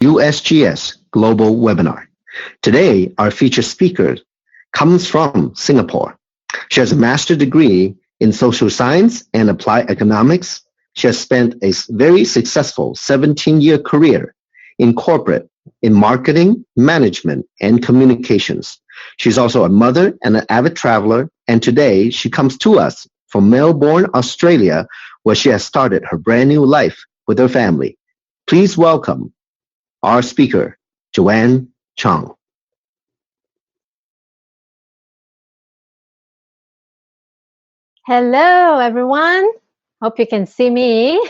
USGS Global Webinar. Today, our featured speaker comes from Singapore. She has a master's degree in social science and applied economics. She has spent a very successful 17-year career in corporate, in marketing, management, and communications. She's also a mother and an avid traveler, and today she comes to us from Melbourne, Australia, where she has started her brand new life with her family. Please welcome our speaker, Joanne Chong. Hello, everyone. Hope you can see me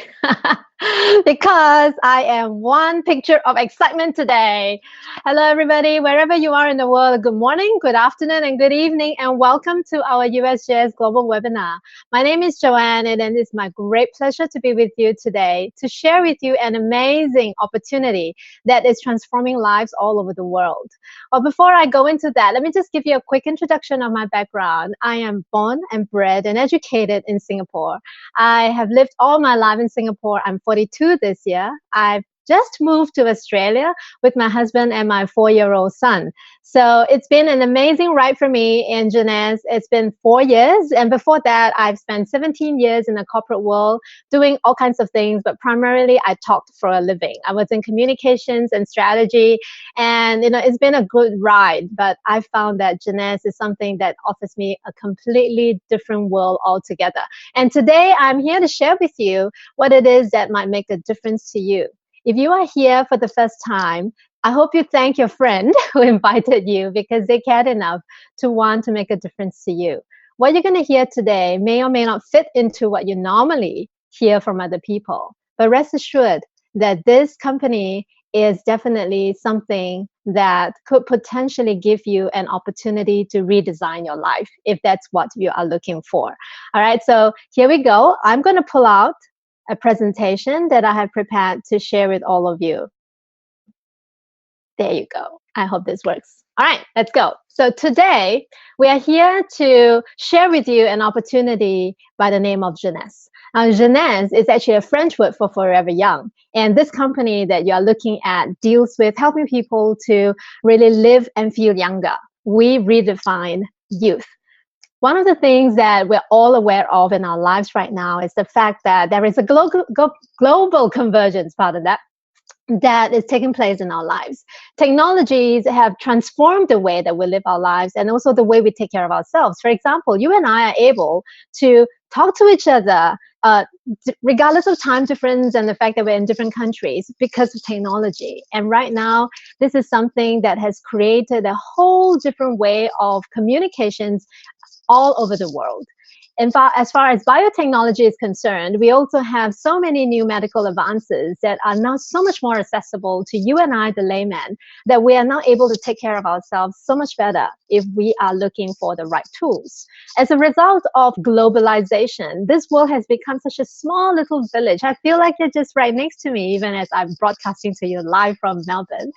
because I am one picture of excitement today. Hello, everybody, wherever you are in the world. Good morning, good afternoon, and good evening, and welcome to our USGS Global Webinar. My name is Joanne, and it is my great pleasure to be with you today to share with you an amazing opportunity that is transforming lives all over the world. Well, before I go into that, let me just give you a quick introduction of my background. I am born and bred and educated in Singapore. I have lived all my life in Singapore. I'm 42 this year. I've just moved to Australia with my husband and my 4-year-old son. So it's been an amazing ride for me in Jeunesse. It's been 4 years. And before that, I've spent 17 years in the corporate world doing all kinds of things, but primarily I talked for a living. I was in communications and strategy, and it's been a good ride, but I found that Jeunesse is something that offers me a completely different world altogether. And today I'm here to share with you what it is that might make a difference to you. If you are here for the first time, I hope you thank your friend who invited you because they cared enough to want to make a difference to you. What you're going to hear today may or may not fit into what you normally hear from other people, but rest assured that this company is definitely something that could potentially give you an opportunity to redesign your life if that's what you are looking for. All right, so here we go. I'm going to pull out a presentation that I have prepared to share with all of you. There you go. I hope this works. All right, let's go. So today we are here to share with you an opportunity by the name of Jeunesse. Now, Jeunesse is actually a French word for forever young. And this company that you are looking at deals with helping people to really live and feel younger. We redefine youth. One of the things that we're all aware of in our lives right now is the fact that there is a global convergence, that is taking place in our lives. Technologies have transformed the way that we live our lives and also the way we take care of ourselves. For example, you and I are able to talk to each other regardless of time difference and the fact that we're in different countries because of technology. And right now, this is something that has created a whole different way of communications all over the world. In fact, as far as biotechnology is concerned, we also have so many new medical advances that are now so much more accessible to you and I, the layman, that we are now able to take care of ourselves so much better if we are looking for the right tools. As a result of globalization, this world has become such a small little village. I feel like you're just right next to me, even as I'm broadcasting to you live from Melbourne.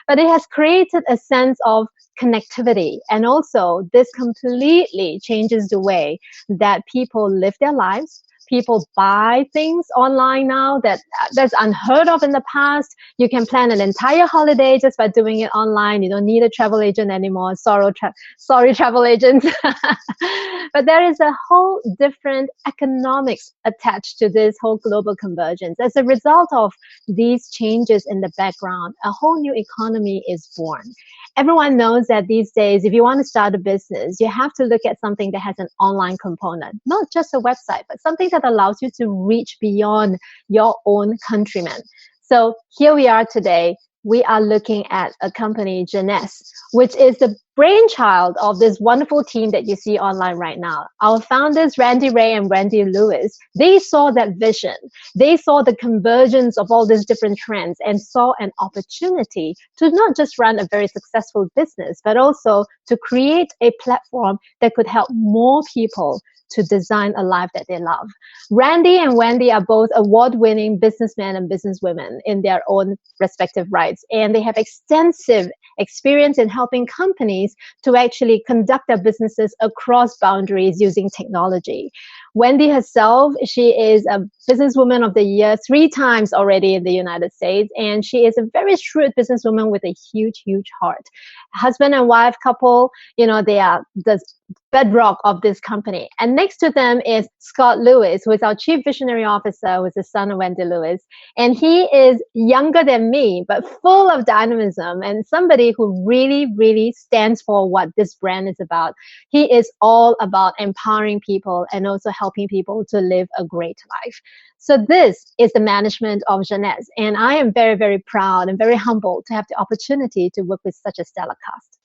But it has created a sense of connectivity. And also, this completely changes the way that people live their lives. People buy things online now that's unheard of in the past. You can plan an entire holiday just by doing it online. You don't need a travel agent anymore. Sorry, travel agents. But there is a whole different economics attached to this whole global convergence. As a result of these changes in the background, a whole new economy is born. Everyone knows that these days, if you want to start a business, you have to look at something that has an online component, not just a website, but something that allows you to reach beyond your own countrymen. So here we are today. We are looking at a company, Jeunesse, which is the brainchild of this wonderful team that you see online right now. Our founders, Randy Ray and Randy Lewis, they saw that vision. They saw the convergence of all these different trends and saw an opportunity to not just run a very successful business, but also to create a platform that could help more people to design a life that they love. Randy and Wendy are both award-winning businessmen and businesswomen in their own respective rights, and they have extensive experience in helping companies to actually conduct their businesses across boundaries using technology. Wendy herself, she is a businesswoman of the year 3 times already in the United States. And she is a very shrewd businesswoman with a huge, huge heart. Husband and wife couple, they are the bedrock of this company. And next to them is Scott Lewis, who is our chief visionary officer, who is the son of Wendy Lewis. And he is younger than me, but full of dynamism and somebody who really, really stands for what this brand is about. He is all about empowering people and also helping people to live a great life. So this is the management of Jeunesse. And I am very, very proud and very humbled to have the opportunity to work with such a stellar cast.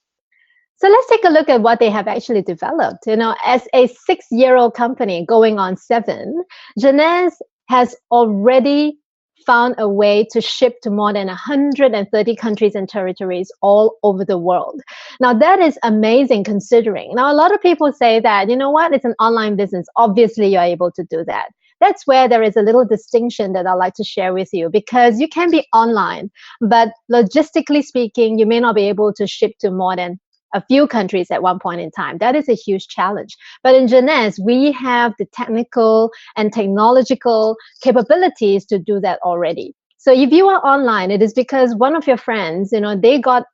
So let's take a look at what they have actually developed. As a 6-year-old company going on 7, Jeunesse has already found a way to ship to more than 130 countries and territories all over the world. Now, that is amazing considering. Now, a lot of people say that, it's an online business. Obviously, you're able to do that. That's where there is a little distinction that I'd like to share with you, because you can be online, but logistically speaking, you may not be able to ship to more than a few countries at one point in time. That is a huge challenge. But in Jeunesse, we have the technical and technological capabilities to do that already. So if you are online, it is because one of your friends, they got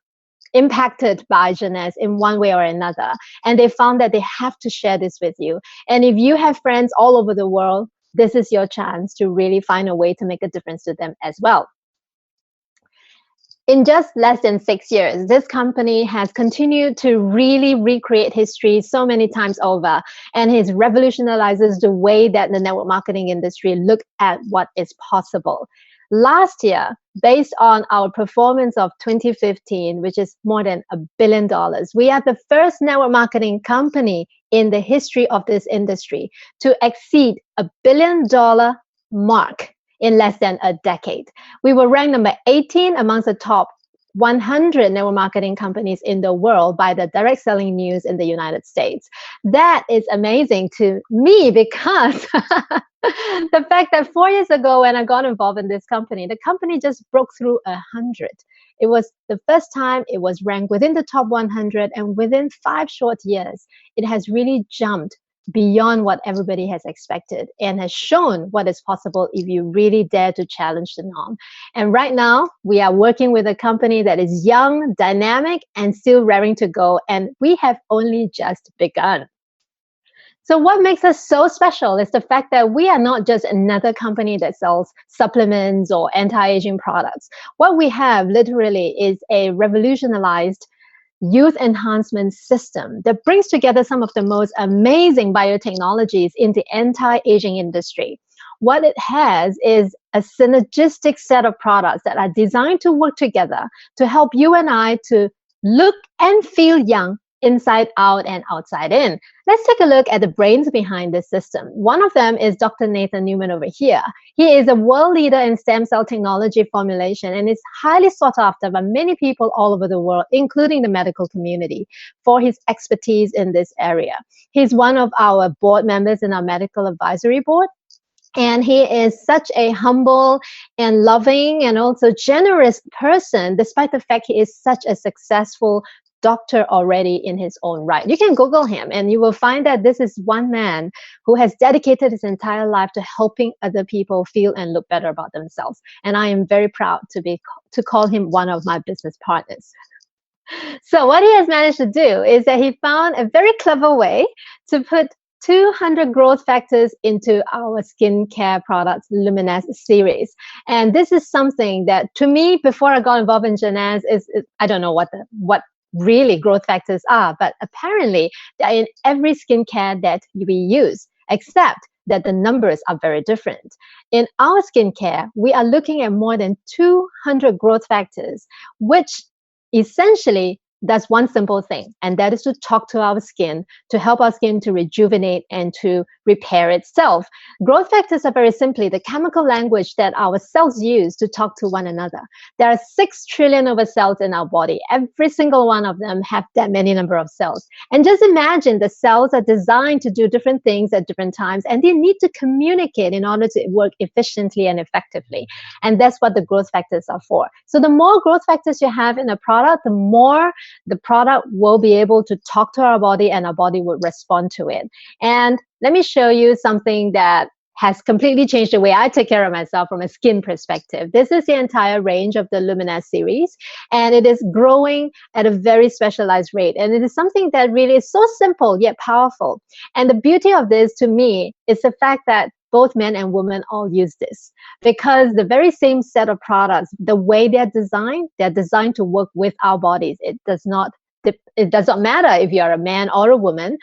impacted by Jeunesse in one way or another, and they found that they have to share this with you. And if you have friends all over the world, this is your chance to really find a way to make a difference to them as well. In just less than 6 years, this company has continued to really recreate history so many times over, and it revolutionizes the way that the network marketing industry look at what is possible. Last year, based on our performance of 2015, which is more than $1 billion, we are the first network marketing company in the history of this industry to exceed $1 billion mark in less than a decade. We were ranked number 18 amongst the top 100 network marketing companies in the world by the Direct Selling News in the United States. That is amazing to me because the fact that 4 years ago when I got involved in this company, the company just broke through 100. It was the first time it was ranked within the top 100, and within 5 short years, it has really jumped beyond what everybody has expected and has shown what is possible if you really dare to challenge the norm. And right now, we are working with a company that is young, dynamic, and still raring to go. And we have only just begun. So what makes us so special is the fact that we are not just another company that sells supplements or anti-aging products. What we have literally is a revolutionized youth enhancement system that brings together some of the most amazing biotechnologies in the anti-aging industry. What it has is a synergistic set of products that are designed to work together to help you and I to look and feel young inside out and outside in. Let's take a look at the brains behind this system. One of them is Dr. Nathan Newman over here. He is a world leader in stem cell technology formulation and is highly sought after by many people all over the world, including the medical community, for his expertise in this area. He's one of our board members in our medical advisory board. And he is such a humble and loving and also generous person, despite the fact he is such a successful doctor already in his own right. You can Google him and you will find that this is one man who has dedicated his entire life to helping other people feel and look better about themselves. And I am very proud to call him one of my business partners. So what he has managed to do is that he found a very clever way to put 200 growth factors into our skincare products Luminous series. And this is something that, to me, before I got involved in Jeunesse, is I don't know what really growth factors are, but apparently they're in every skincare that we use, except that the numbers are very different. In our skincare, we are looking at more than 200 growth factors, which essentially does one simple thing, and that is to talk to our skin, to help our skin to rejuvenate and to repair itself. Growth factors are very simply the chemical language that our cells use to talk to one another. There are 6 trillion of cells in our body. Every single one of them have that many number of cells. And just imagine the cells are designed to do different things at different times, and they need to communicate in order to work efficiently and effectively. And that's what the growth factors are for. So the more growth factors you have in a product, the more the product will be able to talk to our body and our body will respond to it. And let me show you something that has completely changed the way I take care of myself from a skin perspective. This is the entire range of the Luminous series, and it is growing at a very specialized rate. And it is something that really is so simple yet powerful. And the beauty of this to me is the fact that both men and women all use this, because the very same set of products, the way they're designed to work with our bodies. It does not matter if you're a man or a woman.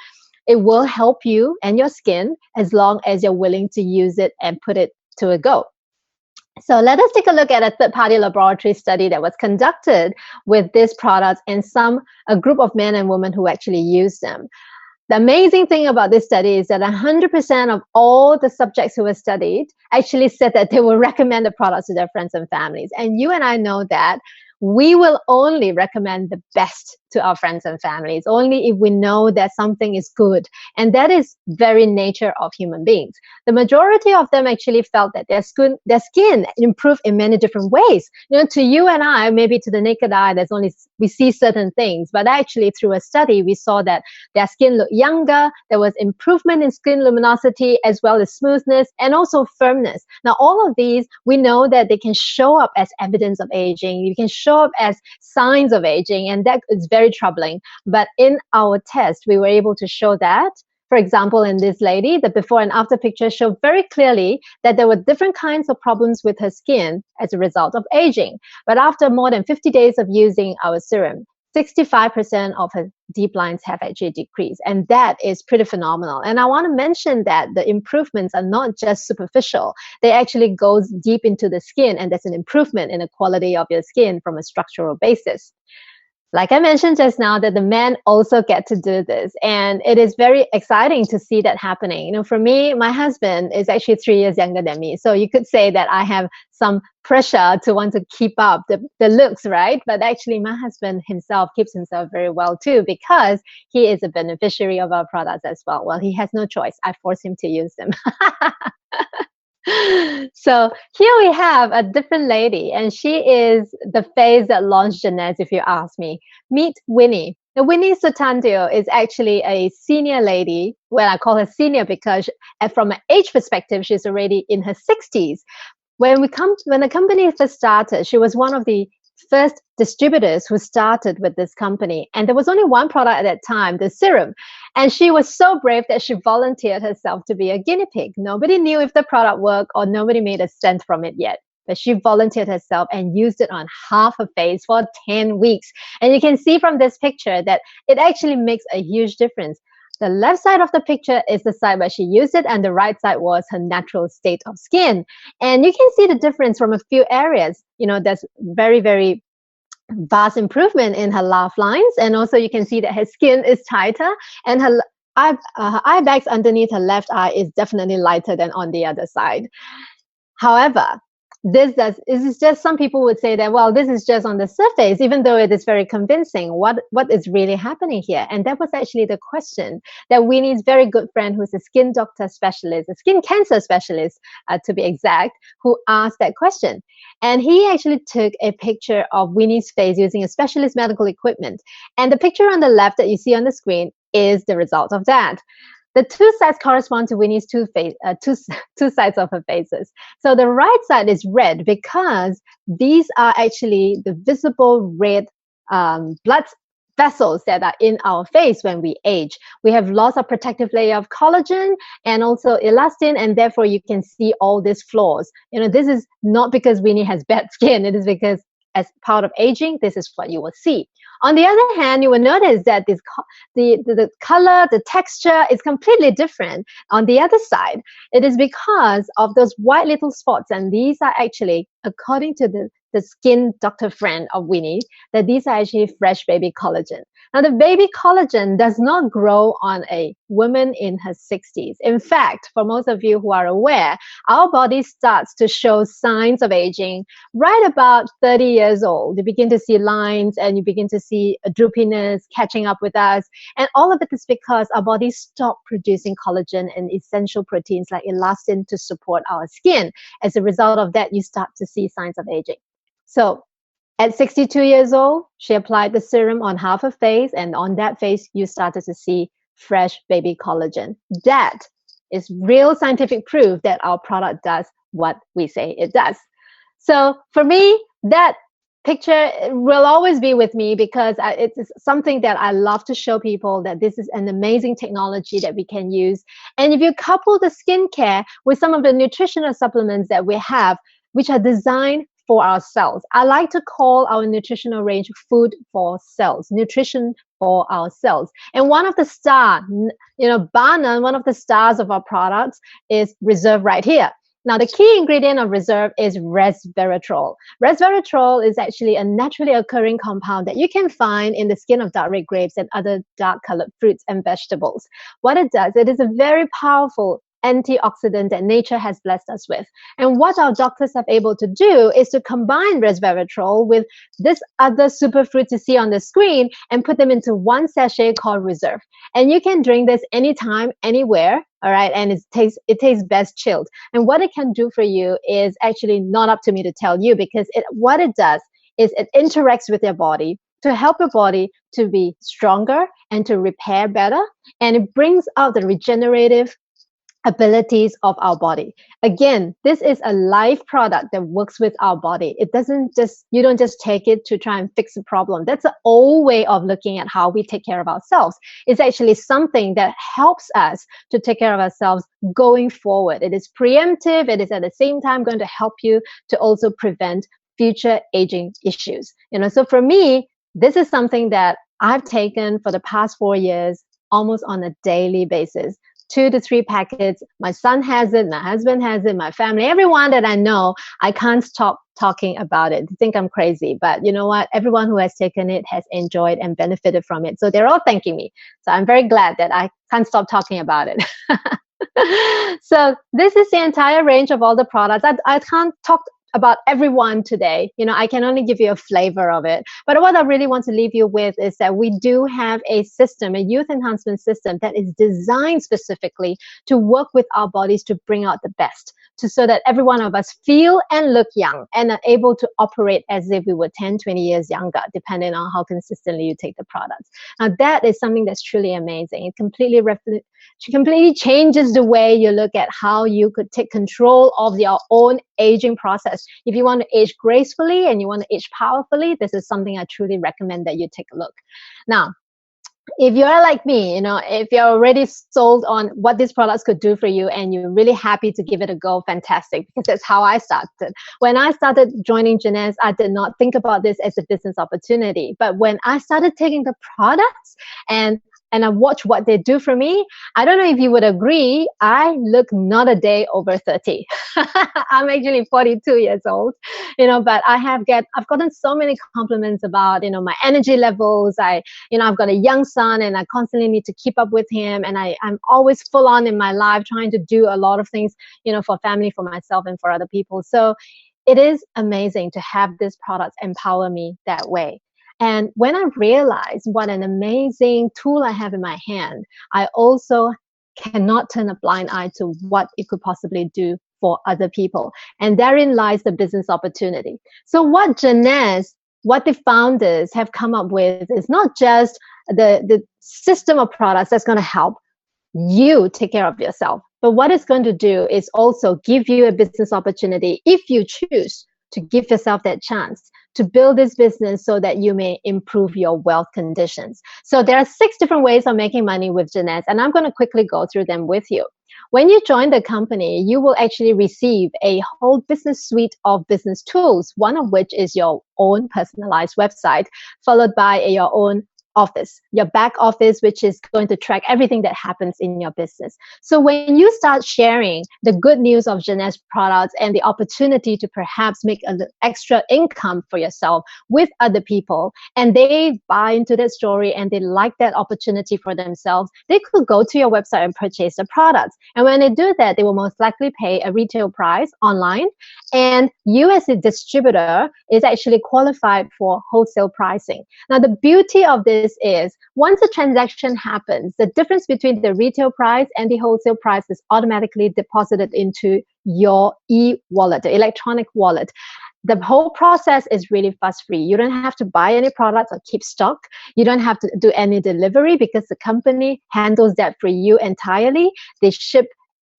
It will help you and your skin as long as you're willing to use it and put it to a go. So let us take a look at a third-party laboratory study that was conducted with these products and a group of men and women who actually use them. The amazing thing about this study is that 100% of all the subjects who were studied actually said that they will recommend the products to their friends and families. And you and I know that we will only recommend the best to our friends and families, only if we know that something is good. And that is very nature of human beings. The majority of them actually felt that their skin improved in many different ways. To you and I, maybe to the naked eye, we see certain things, but actually through a study, we saw that their skin looked younger. There was improvement in skin luminosity, as well as smoothness and also firmness. Now, all of these, we know that they can show up as evidence of aging. You can show up as signs of aging, and that is very troubling. But in our test, we were able to show that. For example, in this lady, the before and after picture showed very clearly that there were different kinds of problems with her skin as a result of aging. But after more than 50 days of using our serum, 65% of her deep lines have actually decreased. And that is pretty phenomenal. And I want to mention that the improvements are not just superficial. They actually go deep into the skin, and there's an improvement in the quality of your skin from a structural basis. Like I mentioned just now, that the men also get to do this. And it is very exciting to see that happening. For me, my husband is actually 3 years younger than me. So you could say that I have some pressure to want to keep up the looks, right? But actually, my husband himself keeps himself very well too, because he is a beneficiary of our products as well. Well, he has no choice. I force him to use them. So here we have a different lady, and she is the face that launched Jeunesse, if you ask me. Meet Winnie. Now, Winnie Sutandio is actually a senior lady. Well, I call her senior because from an age perspective, she's already in her 60s. When the company first started, she was one of the first distributors who started with this company. And there was only one product at that time, the serum. And she was so brave that she volunteered herself to be a guinea pig. Nobody knew if the product worked, or nobody made a cent from it yet. But she volunteered herself and used it on half her face for 10 weeks. And you can see from this picture that it actually makes a huge difference. The left side of the picture is the side where she used it, and the right side was her natural state of skin. And you can see the difference from a few areas. There's very, very vast improvement in her laugh lines. And also you can see that her skin is tighter, and her eye bags underneath her left eye is definitely lighter than on the other side. However, this is just, some people would say that, well, this is just on the surface, even though it is very convincing. What is really happening here? And that was actually the question that Winnie's very good friend, who's a skin doctor specialist, a skin cancer specialist, to be exact, who asked that question. And he actually took a picture of Winnie's face using a specialist medical equipment. And the picture on the left that you see on the screen is the result of that. The two sides correspond to Winnie's two sides of her faces. So the right side is red because these are actually the visible red blood vessels that are in our face when we age. We have loss of protective layer of collagen and also elastin, and therefore you can see all these flaws. This is not because Winnie has bad skin. It is because as part of aging, this is what you will see. On the other hand, you will notice that the color, the texture is completely different on the other side. It is because of those white little spots, and these are actually, according to the skin doctor friend of Winnie, that these are actually fresh baby collagen. Now, the baby collagen does not grow on a woman in her 60s. In fact, for most of you who are aware, our body starts to show signs of aging right about 30 years old. You begin to see lines, and you begin to see a droopiness catching up with us. And all of it is because our bodies stop producing collagen and essential proteins like elastin to support our skin. As a result of that, you start to see signs of aging. So at 62 years old, she applied the serum on half her face, and on that face, you started to see fresh baby collagen. That It's real scientific proof that our product does what we say it does. So for me, that picture will always be with me because it's something that I love to show people that this is an amazing technology that we can use. And if you couple the skincare with some of the nutritional supplements that we have, which are designed for our cells. I like to call our nutritional range food for cells, nutrition for our cells. And one of the bar none, one of the stars of our products is Reserve right here. Now, the key ingredient of Reserve is resveratrol. Resveratrol is actually a naturally occurring compound that you can find in the skin of dark red grapes and other dark colored fruits and vegetables. What it does, it is a very powerful antioxidant that nature has blessed us with. And what our doctors have able to do is to combine resveratrol with this other superfruit you see on the screen and put them into one sachet called Reserve. And you can drink this anytime, anywhere. All right, and it tastes best chilled. And what it can do for you is actually not up to me to tell you, because what it does is it interacts with your body to help your body to be stronger and to repair better, and it brings out the regenerative abilities of our body. Again, this is a live product that works with our body. You don't just take it to try and fix a problem. That's the old way of looking at how we take care of ourselves. It's actually something that helps us to take care of ourselves going forward. It is preemptive. It is at the same time going to help you to also prevent future aging issues. So for me, this is something that I've taken for the past 4 years, almost on a daily basis. 2 to 3 packets. My son has it, my husband has it, my family, everyone that I know, I can't stop talking about it. They think I'm crazy, but you know what? Everyone who has taken it has enjoyed and benefited from it. So they're all thanking me. So I'm very glad that I can't stop talking about it. So this is the entire range of all the products. I can't talk about everyone today. I can only give you a flavor of it. But what I really want to leave you with is that we do have a system, a youth enhancement system that is designed specifically to work with our bodies to bring out the best, so that every one of us feel and look young and are able to operate as if we were 10, 20 years younger, depending on how consistently you take the products. Now, that is something that's truly amazing. It completely changes the way you look at how you could take control of your own aging process. If you want to age gracefully and you want to age powerfully, this is something I truly recommend that you take a look. Now, if you're like me, if you're already sold on what these products could do for you and you're really happy to give it a go, fantastic, because that's how I started. When I started joining Jeunesse, I did not think about this as a business opportunity. But when I started taking the products and I watch what they do for me, I don't know if you would agree, I look not a day over 30. I'm actually 42 years old, but I've gotten so many compliments about, my energy levels. I've got a young son and I constantly need to keep up with him. And I'm always full on in my life trying to do a lot of things, for family, for myself, and for other people. So it is amazing to have these products empower me that way. And when I realized what an amazing tool I have in my hand, I also cannot turn a blind eye to what it could possibly do for other people. And therein lies the business opportunity. So what the founders have come up with is not just the system of products that's going to help you take care of yourself, but what it's going to do is also give you a business opportunity if you choose to give yourself that chance to build this business so that you may improve your wealth conditions. So there are 6 different ways of making money with Jeunesse, and I'm going to quickly go through them with you. When you join the company, you will actually receive a whole business suite of business tools, one of which is your own personalized website, followed by your own office, your back office, which is going to track everything that happens in your business. So when you start sharing the good news of Jeunesse products and the opportunity to perhaps make an extra income for yourself with other people, and they buy into that story and they like that opportunity for themselves, they could go to your website and purchase the products. And when they do that, they will most likely pay a retail price online. And you as a distributor is actually qualified for wholesale pricing. Now, the beauty of this is once a transaction happens, the difference between the retail price and the wholesale price is automatically deposited into your e-wallet, the electronic wallet. The whole process is really fuss-free. You don't have to buy any products or keep stock. You don't have to do any delivery because the company handles that for you entirely. They ship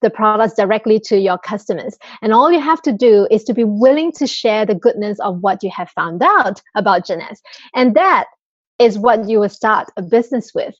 the products directly to your customers. And all you have to do is to be willing to share the goodness of what you have found out about Jeunesse. And that is what you will start a business with.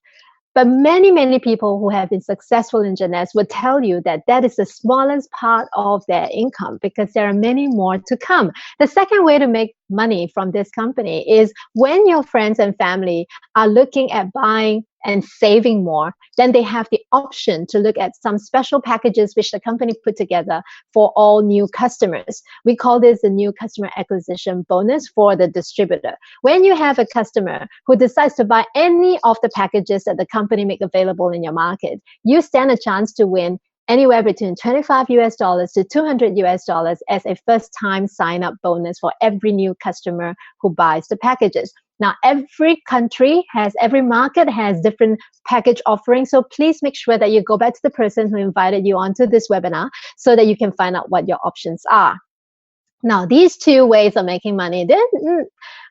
But many, many people who have been successful in Jeunesse would tell you that that is the smallest part of their income, because there are many more to come. The second way to make money from this company is when your friends and family are looking at buying and saving more, then they have the option to look at some special packages which the company put together for all new customers. We call this the new customer acquisition bonus for the distributor. When you have a customer who decides to buy any of the packages that the company make available in your market, you stand a chance to win anywhere between $25 to $200 as a first time sign up bonus for every new customer who buys the packages. Now, every country has, every market has different package offerings. So please make sure that you go back to the person who invited you onto this webinar so that you can find out what your options are. Now, these two ways of making money, they're,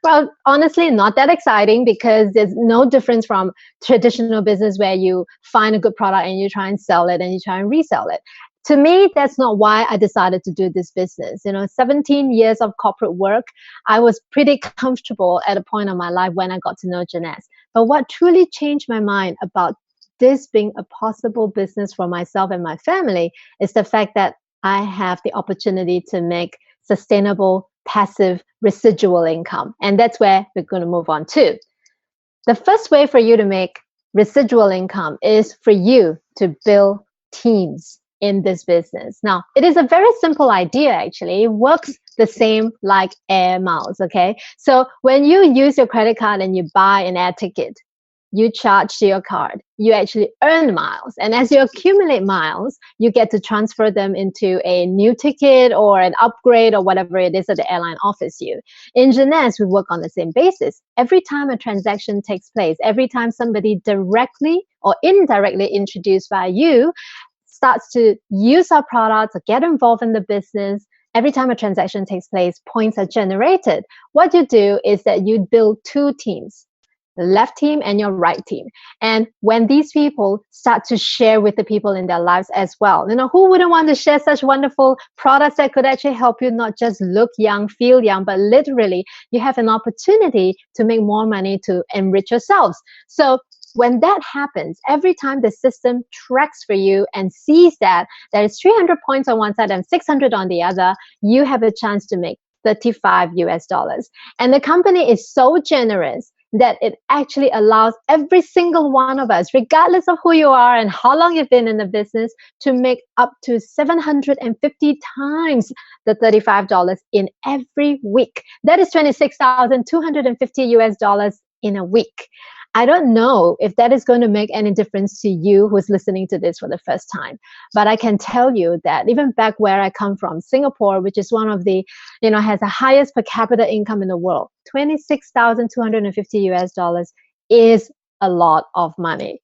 well, honestly, not that exciting, because there's no difference from traditional business where you find a good product and you try and sell it and you try and resell it. To me, that's not why I decided to do this business. 17 years of corporate work, I was pretty comfortable at a point of my life when I got to know Jeunesse. But what truly changed my mind about this being a possible business for myself and my family is the fact that I have the opportunity to make sustainable, passive, residual income. And that's where we're going to move on to. The first way for you to make residual income is for you to build teams in this business. Now, it is a very simple idea, actually. It works the same like air miles, okay? So when you use your credit card and you buy an air ticket, you charge to your card, you actually earn miles. And as you accumulate miles, you get to transfer them into a new ticket or an upgrade or whatever it is that the airline offers you. In Jeunesse, we work on the same basis. Every time a transaction takes place, every time somebody directly or indirectly introduced by you starts to use our products or get involved in the business, every time a transaction takes place, points are generated. What you do is that you build two teams, the left team and your right team. And when these people start to share with the people in their lives as well, who wouldn't want to share such wonderful products that could actually help you not just look young, feel young, but literally you have an opportunity to make more money to enrich yourselves. So when that happens, every time the system tracks for you and sees that there is 300 points on one side and 600 on the other, you have a chance to make $35. And the company is so generous that it actually allows every single one of us, regardless of who you are and how long you've been in the business, to make up to 750 times the $35 in every week. That is $26,250 in a week. I don't know if that is going to make any difference to you who's listening to this for the first time, but I can tell you that even back where I come from, Singapore, which is one of the, has the highest per capita income in the world, $26,250 is a lot of money.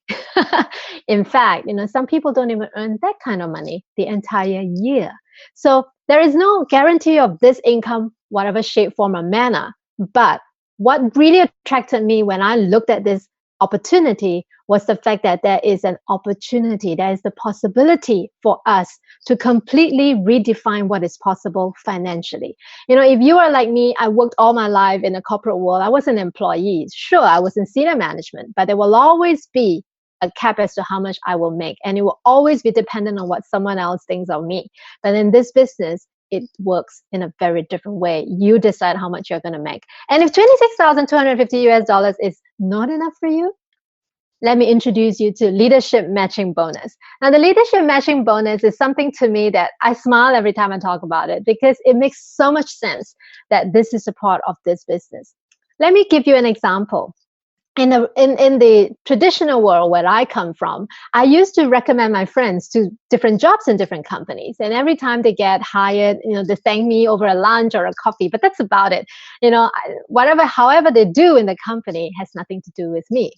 In fact, some people don't even earn that kind of money the entire year. So there is no guarantee of this income, whatever shape, form, or manner, but what really attracted me when I looked at this opportunity was the fact that there is an opportunity, there is the possibility for us to completely redefine what is possible financially. If you are like me, I worked all my life in the corporate world. I was an employee. Sure, I was in senior management, but there will always be a cap as to how much I will make. And it will always be dependent on what someone else thinks of me. But in this business, it works in a very different way. You decide how much you're going to make. And if $26,250 is not enough for you, let me introduce you to leadership matching bonus. Now, the leadership matching bonus is something to me that I smile every time I talk about it, because it makes so much sense that this is a part of this business. Let me give you an example. In the traditional world where I come from, I used to recommend my friends to different jobs in different companies. And every time they get hired, they thank me over a lunch or a coffee, but that's about it. However they do in the company has nothing to do with me.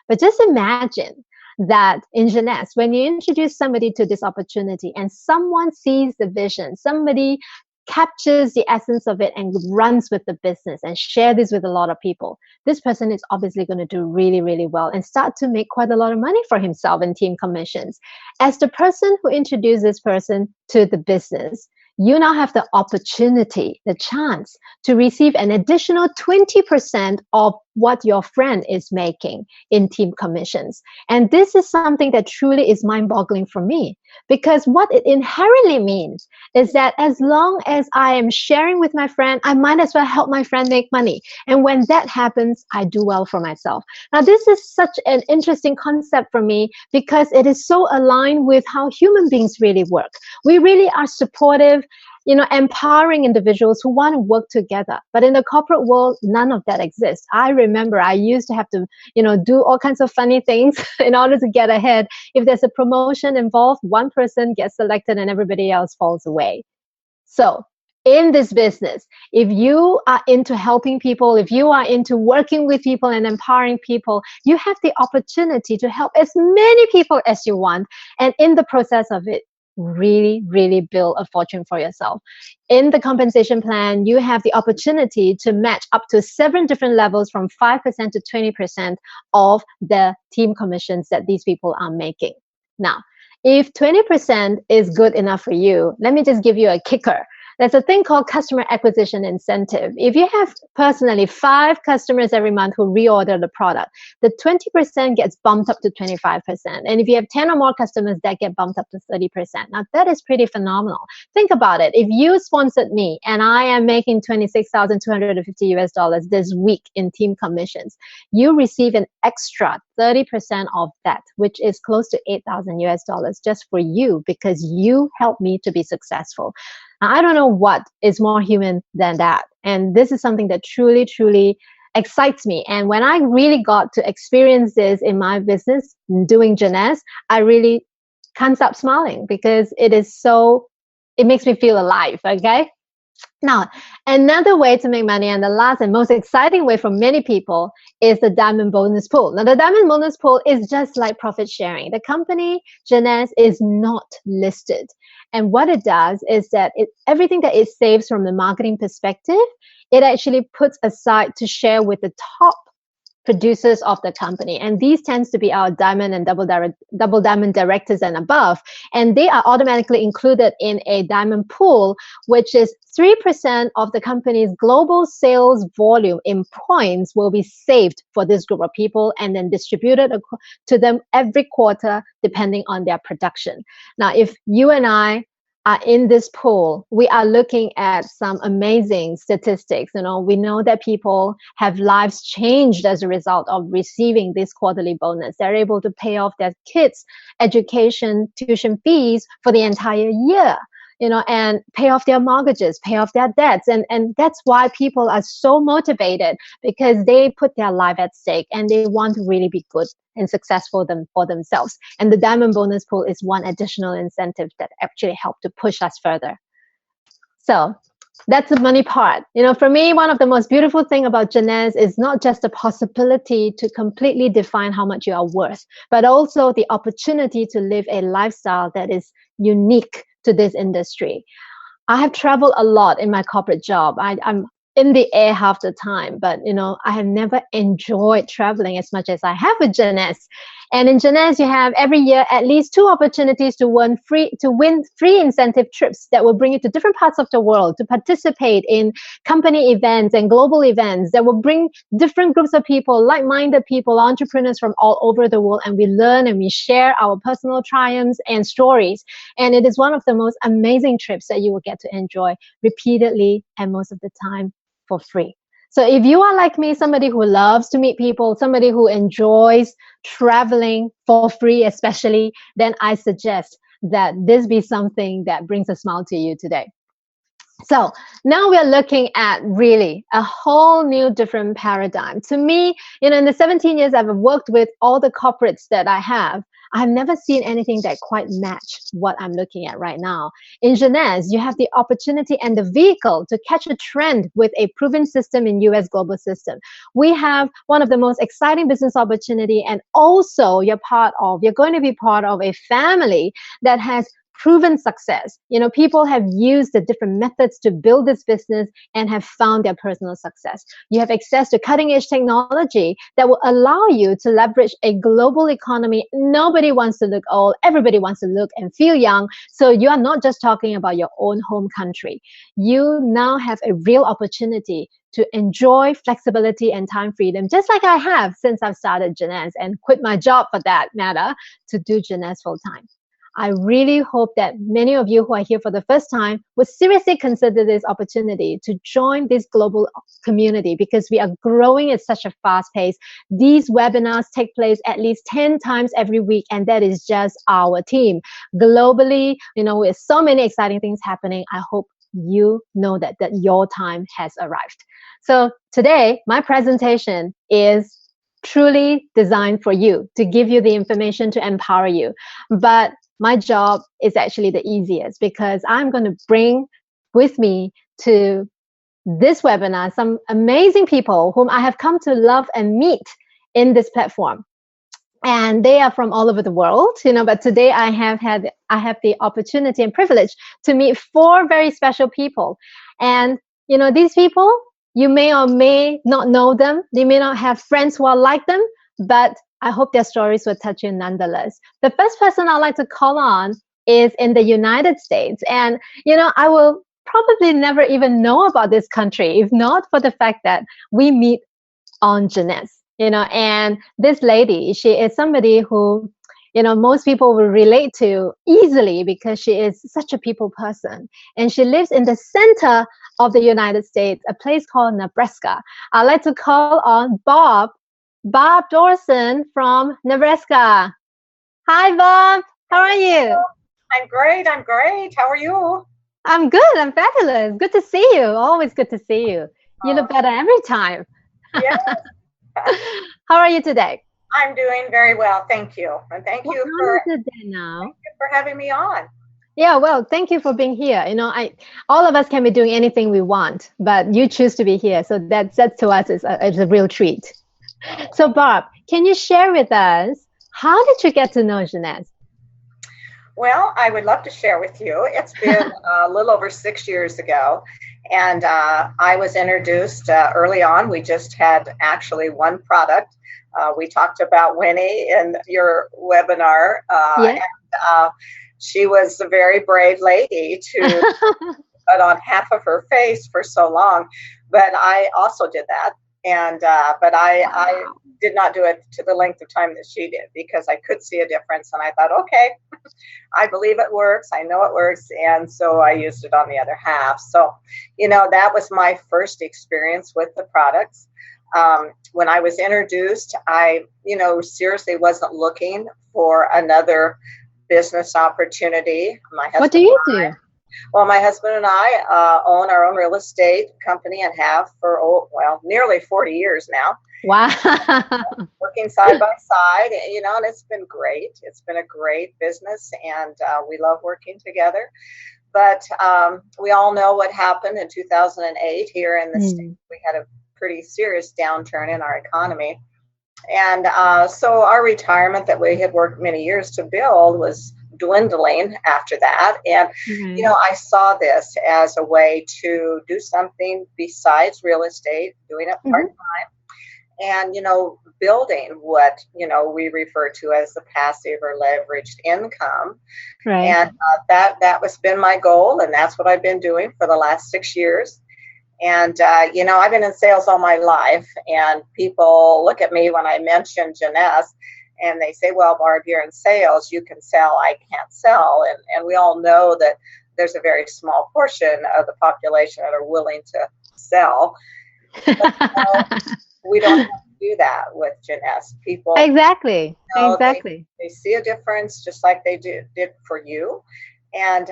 But just imagine that in Jeunesse, when you introduce somebody to this opportunity and someone sees the vision, somebody captures the essence of it and runs with the business and share this with a lot of people, this person is obviously going to do really, really well and start to make quite a lot of money for himself in team commissions. As the person who introduced this person to the business, you now have the opportunity, the chance to receive an additional 20% of what your friend is making in team commissions. And this is something that truly is mind-boggling for me, because what it inherently means is that as long as I am sharing with my friend, I might as well help my friend make money. And when that happens, I do well for myself. Now, this is such an interesting concept for me because it is so aligned with how human beings really work. We really are supportive, empowering individuals who want to work together. But in the corporate world, none of that exists. I remember I used to have to, do all kinds of funny things in order to get ahead. If there's a promotion involved, one person gets selected and everybody else falls away. So in this business, if you are into helping people, if you are into working with people and empowering people, you have the opportunity to help as many people as you want. And in the process of it, really, really build a fortune for yourself. In the compensation plan, you have the opportunity to match up to 7 different levels from 5% to 20% of the team commissions that these people are making. Now, if 20% is good enough for you, let me just give you a kicker. There's a thing called customer acquisition incentive. If you have personally 5 customers every month who reorder the product, the 20% gets bumped up to 25%. And if you have 10 or more customers, that get bumped up to 30%. Now, that is pretty phenomenal. Think about it. If you sponsored me and I am making $26,250 this week in team commissions, you receive an extra 30% of that, which is close to $8,000 just for you because you helped me to be successful. Now, I don't know what is more human than that. And this is something that truly, truly excites me. And when I really got to experience this in my business, doing Jeunesse, I really can't stop smiling because it makes me feel alive, okay? Now, another way to make money, and the last and most exciting way for many people, is the diamond bonus pool. Now, the diamond bonus pool is just like profit sharing. The company, Jeunesse, is not listed. And what it does is that everything that it saves from the marketing perspective, it actually puts aside to share with the top producers of the company. And these tends to be our diamond and double diamond directors and above. And they are automatically included in a diamond pool, which is 3% of the company's global sales volume in points will be saved for this group of people and then distributed to them every quarter, depending on their production. Now, if you and I are in this pool, we are looking at some amazing statistics. We know that people have lives changed as a result of receiving this quarterly bonus. They're able to pay off their kids' education, tuition fees for the entire year, and pay off their mortgages, pay off their debts. And that's why people are so motivated, because they put their life at stake and they want to really be good and successful for themselves. And the diamond bonus pool is one additional incentive that actually helped to push us further. So that's the money part. For me, one of the most beautiful thing about Jeunesse is not just the possibility to completely define how much you are worth, but also the opportunity to live a lifestyle that is unique to this industry. I have traveled a lot in my corporate job. I'm in the air half the time, but I have never enjoyed traveling as much as I have with Jeunesse. And in Jeunesse, you have every year at least 2 opportunities to win free incentive trips that will bring you to different parts of the world to participate in company events and global events that will bring different groups of people, like-minded people, entrepreneurs from all over the world, and we learn and we share our personal triumphs and stories. And it is one of the most amazing trips that you will get to enjoy repeatedly and most of the time for free. So if you are like me, somebody who loves to meet people, somebody who enjoys traveling for free especially, then I suggest that this be something that brings a smile to you today. So now we're looking at really a whole new different paradigm. To me, in the 17 years I've worked with all the corporates that I've never seen anything that quite match what I'm looking at right now. In Jeunesse, you have the opportunity and the vehicle to catch a trend with a proven system in US global system. We have one of the most exciting business opportunity, and also you're going to be part of a family that has proven success. People have used the different methods to build this business and have found their personal success. You have access to cutting edge technology that will allow you to leverage a global economy. Nobody wants to look old. Everybody wants to look and feel young. So you are not just talking about your own home country. You now have a real opportunity to enjoy flexibility and time freedom, just like I have since I've started Jeunesse and quit my job for that matter to do Jeunesse full time. I really hope that many of you who are here for the first time would seriously consider this opportunity to join this global community, because we are growing at such a fast pace. These webinars take place at least 10 times every week, and that is just our team. Globally, with so many exciting things happening, I hope you know that your time has arrived. So today, my presentation is truly designed for you, to give you the information to empower you. But my job is actually the easiest, because I'm going to bring with me to this webinar some amazing people whom I have come to love and meet in this platform. And they are from all over the world, but today I have the opportunity and privilege to meet 4 very special people. And, these people, you may or may not know them. They may not have friends who are like them, but I hope their stories will touch you nonetheless. The first person I'd like to call on is in the United States. And, I will probably never even know about this country if not for the fact that we meet on Jeunesse. And this lady, she is somebody who, most people will relate to easily, because she is such a people person. And she lives in the center of the United States, a place called Nebraska. I'd like to call on Bob Dorson from Nebraska. Hi, Bob. How are you? I'm great. How are you? I'm good. I'm fabulous. Good to see you. Always good to see you. You look better every time. Yes. How are you today? I'm doing very well, thank you, and thank you for having me on. Yeah, well, thank you for being here. All of us can be doing anything we want, but you choose to be here, so that to us is a real treat. So, Bob, can you share with us, how did you get to know Jeunesse? Well, I would love to share with you. It's been a little over 6 years ago, and I was introduced early on. We just had actually one product. We talked about Winnie in your webinar, and she was a very brave lady to put on half of her face for so long. But I also did that, and but I did not do it to the length of time that she did, because I could see a difference, and I thought, okay, I believe it works. I know it works. And so I used it on the other half. So, that was my first experience with the products. When I was introduced, I, seriously wasn't looking for another business opportunity. What do you do? Well, my husband and I own our own real estate company and have for, nearly 40 years now. Wow. Working side by side, and it's been great. It's been a great business, and we love working together. But we all know what happened in 2008 here in the States. We had a pretty serious downturn in our economy. And so our retirement that we had worked many years to build was dwindling after that. And, I saw this as a way to do something besides real estate, doing it part-time. And, building what, we refer to as the passive or leveraged income. Right. And that was been my goal. And that's what I've been doing for the last 6 years. And, I've been in sales all my life. And people look at me when I mention Jeunesse, and they say, well, Barb, you're in sales. You can sell. I can't sell. And we all know that there's a very small portion of the population that are willing to sell. But, we don't have to do that with Jeunesse. People exactly. They see a difference, just like they did for you. And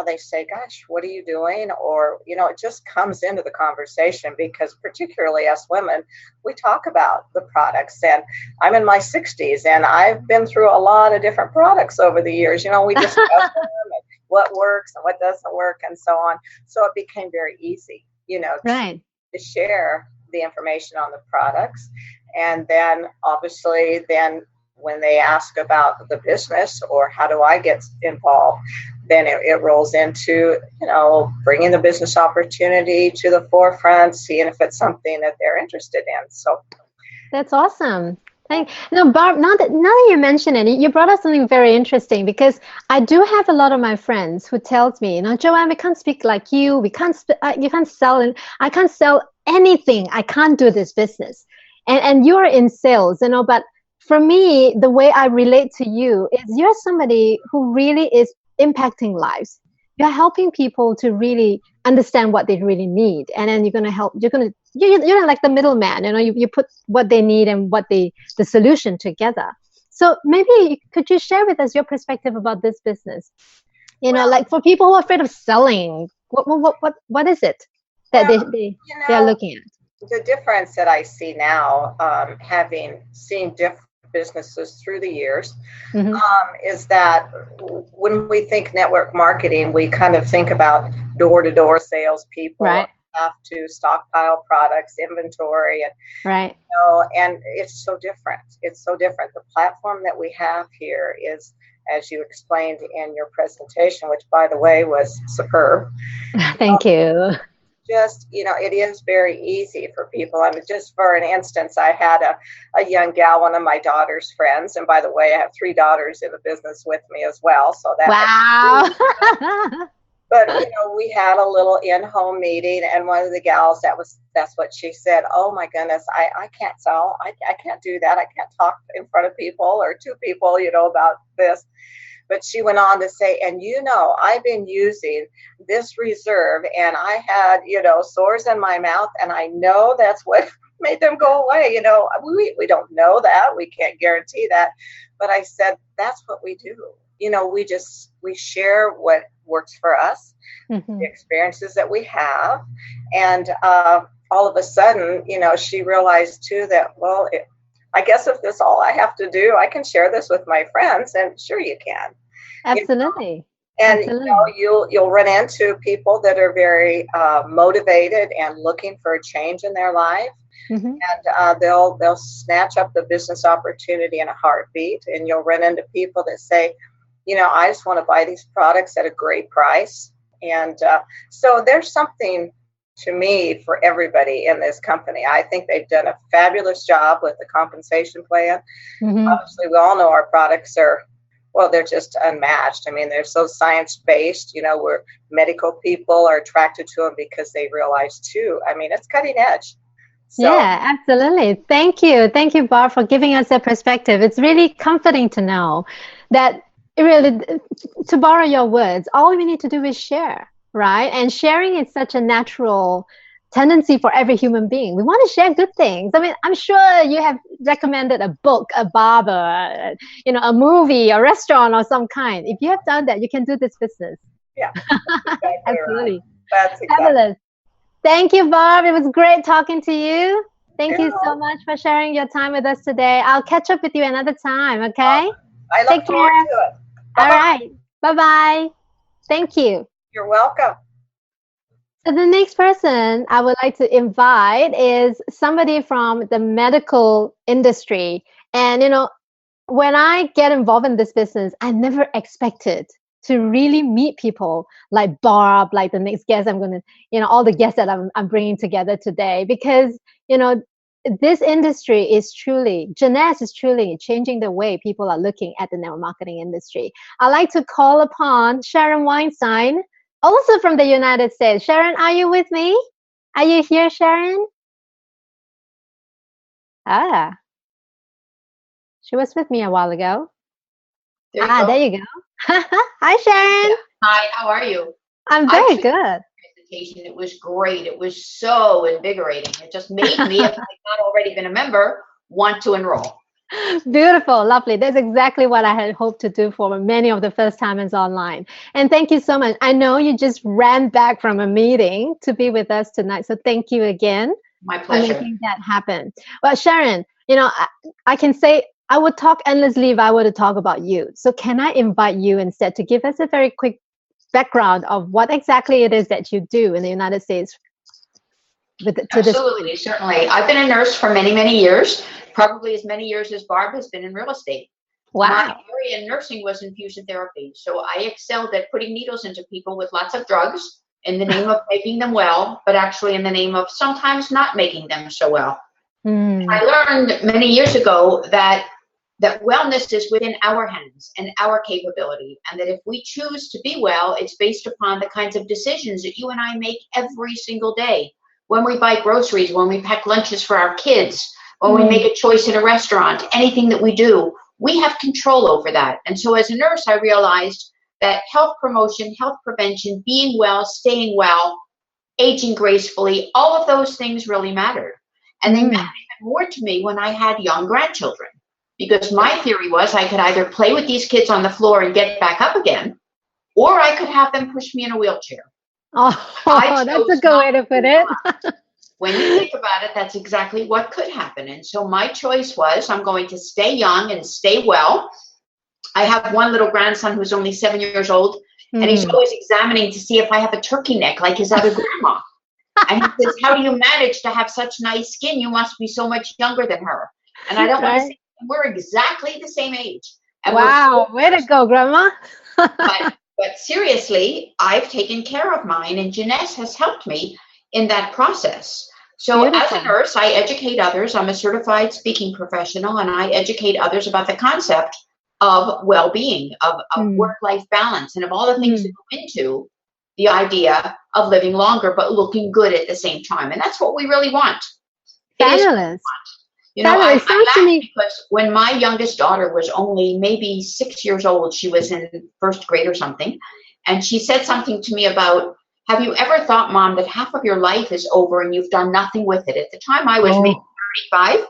they say, gosh, what are you doing? Or it just comes into the conversation, because particularly us women, we talk about the products. And I'm in my 60s, and I've been through a lot of different products over the years. We discuss them and what works and what doesn't work and so on. So it became very easy, right, to share the information on the products. And then obviously when they ask about the business or how do I get involved, then it rolls into, bringing the business opportunity to the forefront, seeing if it's something that they're interested in. So that's awesome. No, Barb, now that you mention it, you brought up something very interesting, because I do have a lot of my friends who tells me, Joanne, we can't speak like you. We can't, you can't sell, and I can't sell anything. I can't do this business. And you're in sales, but for me, the way I relate to you is you're somebody who really is impacting lives. You're helping people to really understand what they really need, and then you're like the middleman. You put what they need and the solution together. So maybe could you share with us your perspective about this business? Like for people who are afraid of selling, what is it that they're looking at? The difference that I see now, having seen different businesses through the years, is that when we think network marketing, we kind of think about door-to-door salespeople, right, have to stockpile products, inventory, and right. And it's so different. It's so different. The platform that we have here is, as you explained in your presentation, which by the way was superb. Thank you. Just, it is very easy for people. I mean, just for an instance, I had a young gal, one of my daughter's friends, and by the way, I have 3 daughters in the business with me as well. So that wow. But we had a little in-home meeting, and one of the gals, that's what she said. Oh my goodness, I can't sell. I can't do that. I can't talk in front of people or to people, about this. But she went on to say, and I've been using this reserve, and I had, sores in my mouth, and I know that's what made them go away. We don't know that. We can't guarantee that. But I said, that's what we do. We share what works for us, the experiences that we have. And all of a sudden, she realized too that, well, I guess if this all I have to do, I can share this with my friends, and sure you can. Absolutely. And Absolutely. you'll run into people that are very motivated and looking for a change in their life, and they'll snatch up the business opportunity in a heartbeat. And you'll run into people that say, I just want to buy these products at a great price. And so there's something to me for everybody in this company. I think they've done a fabulous job with the compensation plan. Obviously, we all know our products are, well, they're just unmatched. I mean, they're so science-based, where medical people are attracted to them because they realize too, I mean, it's cutting edge. So, yeah, absolutely. Thank you. Thank you, Barb, for giving us that perspective. It's really comforting to know that really, to borrow your words, all we need to do is share, right? And sharing is such a natural tendency for every human being. We want to share good things. I mean, I'm sure you have recommended a book, a barber, a movie, a restaurant of some kind. If you have done that, you can do this business. Yeah, exactly. Absolutely. Right. That's exactly. Fabulous. Thank you, Barb. It was great talking to you. Thank you so much for sharing your time with us today. I'll catch up with you another time, okay? I look forward to it. Bye-bye. All right. Bye-bye. Thank you. You're welcome. So the next person I would like to invite is somebody from the medical industry. And, when I get involved in this business, I never expected to really meet people like Barb, like the next guest I'm going to, all the guests that I'm bringing together today, because, this industry is truly, Jeunesse is truly changing the way people are looking at the network marketing industry. I'd like to call upon Sharon Weinstein, also from the United States. Sharon, are you with me? Are you here, Sharon? She was with me a while ago. There you go. Hi, Sharon. Yeah. Hi, how are you? I'm very good. It was great. It was so invigorating. It just made me, if I've not already been a member, want to enroll. Beautiful, lovely. That's exactly what I had hoped to do for many of the first timers online. And thank you so much. I know you just ran back from a meeting to be with us tonight. So thank you again. My pleasure. For making that happen. Well, Sharon, I can say I would talk endlessly if I were to talk about you. So can I invite you instead to give us a very quick background of what exactly it is that you do in the United States? Absolutely, certainly. I've been a nurse for many, many years. probably as many years as Barb has been in real estate. Wow. My area in nursing was infusion therapy. So I excelled at putting needles into people with lots of drugs in the name of making them well, but actually in the name of sometimes not making them so well. I learned many years ago that wellness is within our hands and our capability, and that if we choose to be well, it's based upon the kinds of decisions that you and I make every single day. When we buy groceries, when we pack lunches for our kids, when we make a choice in a restaurant, anything that we do, we have control over that. And so as a nurse, I realized that health promotion, health prevention, being well, staying well, aging gracefully, all of those things really mattered. And they mattered even more to me when I had young grandchildren, because my theory was I could either play with these kids on the floor and get back up again, or I could have them push me in a wheelchair. Oh, that's a good way to put it. When you think about it, that's exactly what could happen. And so my choice was I'm going to stay young and stay well. I have one little grandson who's only 7 years old, and he's always examining to see if I have a turkey neck like his other grandma. And he says, how do you manage to have such nice skin? You must be so much younger than her. And I don't want to say we're exactly the same age. And wow, way to go, Grandma. but seriously, I've taken care of mine, and Jeunesse has helped me in that process. So as a nurse, I educate others. I'm a certified speaking professional, and I educate others about the concept of well-being, of work-life balance, and of all the things that go into the idea of living longer but looking good at the same time. And that's what we really want. Fabulous. You know, I laugh because when my youngest daughter was only maybe 6 years old, she was in first grade or something, and she said something to me about, have you ever thought, Mom, that half of your life is over and you've done nothing with it? At the time, I was maybe 35.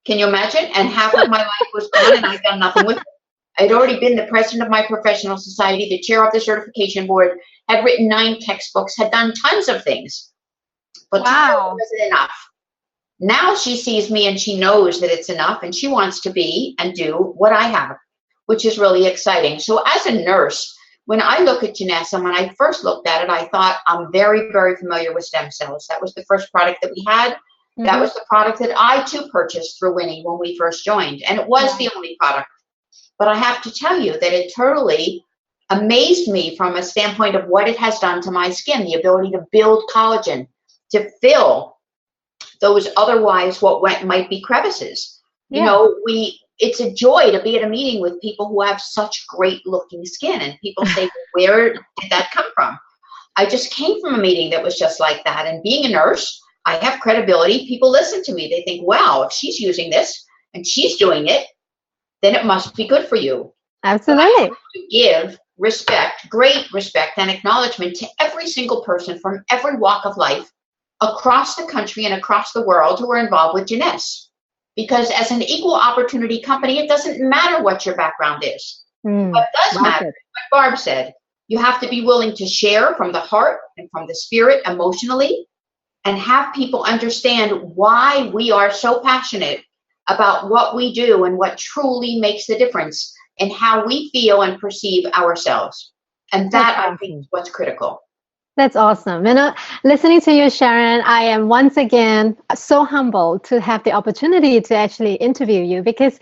Can you imagine? And half of my life was gone and I'd done nothing with it. I'd already been the president of my professional society, the chair of the certification board, had written 9 textbooks, had done tons of things. But to her, it wasn't enough. Now she sees me and she knows that it's enough, and she wants to be and do what I have, which is really exciting. So as a nurse, when I look at Jeunesse, and when I first looked at it, I thought, I'm very, very familiar with stem cells. That was the first product that we had. That was the product that I too purchased through Winnie when we first joined. And it was the only product. But I have to tell you that it totally amazed me from a standpoint of what it has done to my skin, the ability to build collagen, to fill those otherwise what might be crevices. You know, it's a joy to be at a meeting with people who have such great looking skin, and people say, where did that come from? I just came from a meeting that was just like that. And being a nurse, I have credibility. People listen to me. They think, wow, if she's using this and she's doing it, then it must be good for you. Absolutely. To give respect, great respect and acknowledgement to every single person from every walk of life across the country and across the world who are involved with Jeunesse. Because as an equal opportunity company, it doesn't matter what your background is. What does matter, like Barb said, you have to be willing to share from the heart and from the spirit emotionally, and have people understand why we are so passionate about what we do and what truly makes the difference in how we feel and perceive ourselves. And that, I think, is what's critical. That's awesome. You know, listening to you, Sharon, I am once again so humbled to have the opportunity to actually interview you, because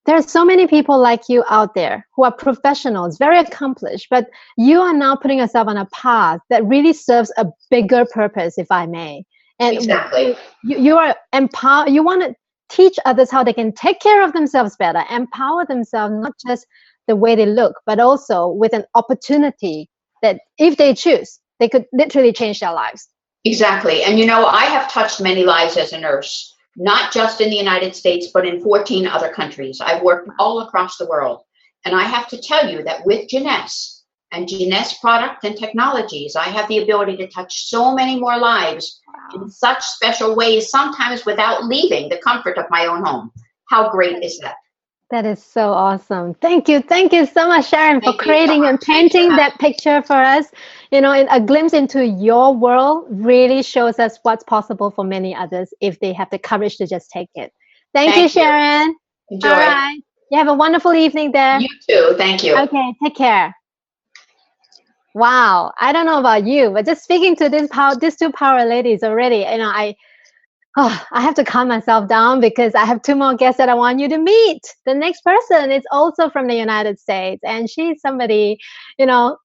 there are so many people like you out there who are professionals, very accomplished, but you are now putting yourself on a path that really serves a bigger purpose, if I may. And exactly. You are empower. You want to teach others how they can take care of themselves better, empower themselves, not just the way they look, but also with an opportunity that if they choose, they could literally change their lives. Exactly. And, you know, I have touched many lives as a nurse, not just in the United States, but in 14 other countries. I've worked all across the world. And I have to tell you that with Jeunesse and Jeunesse product and technologies, I have the ability to touch so many more lives in such special ways, sometimes without leaving the comfort of my own home. How great is that? That is so awesome. Thank you. Thank you so much, Sharon, for creating and painting that picture for us. You know, a glimpse into your world really shows us what's possible for many others if they have the courage to just take it. Thank you, Sharon. Enjoy. All right. You have a wonderful evening there. You too. Thank you. Okay. Take care. Wow. I don't know about you, but just speaking to these two power ladies already, you know, Oh, I have to calm myself down because I have two more guests that I want you to meet. The next person is also from the United States, and she's somebody, you know,